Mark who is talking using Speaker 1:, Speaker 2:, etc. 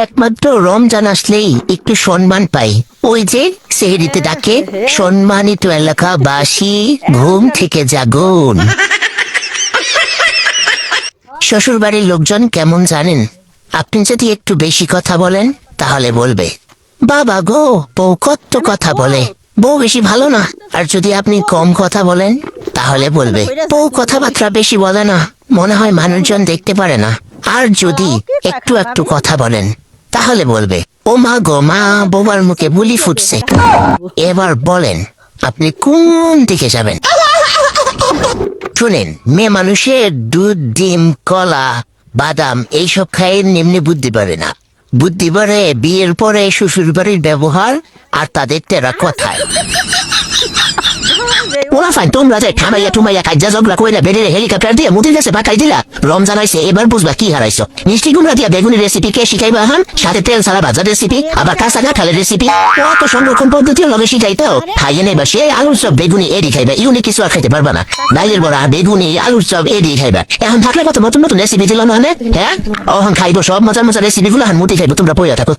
Speaker 1: একমাত্র রমজান আসলেই একটু সম্মান পাই। ওই যে সেহরিতে ডাকে, সম্মানিত এলাকাবাসী ঘুম থেকে জাগুন। শ্বশুর বাড়ির লোকজন কেমন জানেন? আপনি যদি একটু বেশি কথা বলেন তাহলে বলবে, বাবা গো বউ কত কথা বলে, বউ বেশি ভালো না। আর যদি আপনি কম কথা বলেন তাহলে বলবে, বউ কথাবার্তা বেশি বলে না, মনে হয় মানুষজন দেখতে পারে না। আর যদি একটু একটু কথা বলেন তাহলে বলবে, ও মা গো মা, বউয়ার মুখে বুলি ফুটছে। এবার বলেন আপনি কোন দিকে যাবেন? শুনেন, মেয়ে মানুষের দুধ, ডিম, কলা, বাদাম এইসব খায় নিম্নে বুদ্ধি বাড়ে না। বুদ্ধি বাড়ে বিয়ের পরে শ্বশুর বাড়ির ব্যবহার আর তাদের তেরা কথায়। ওরা ফাইন তোমরা যে খামাইয়া টুমাইয়া কাজা জগলা কইরা বেড়ে হেলিকপ্টার দিয়ে মুদির কাছে পাঠাই দিলা। রমজান আইছে, এবার বুঝবা কি হারাইছো। মিষ্টি কুমড়া দিয়া বেগুনি রেসিপি কে শিখাইবা হান? সাথে তেল ছাড়া ভাজা রেসিপি, আবার কাঁচা কাঁঠালের রেসিপি, অত সংরক্ষণ পদ্ধতিও লগে শিখাইতো। খাইয়ে নেবা সে আলুর চপ বেগুনি এডি খাইবা, ইউনিক কিছু আর খাইতে পারবা না। ডাইলের বড়া বেগুনি আলুর চপ এডি খাইবা। এখন থাকলে কত নতুন নতুন রেসিপি দিল না? হ্যাঁ, অহন খাইবো সব মজার মজার রেসিপি গুলো হান মুটি খাইবো, তোমরা পইয়া থাকো।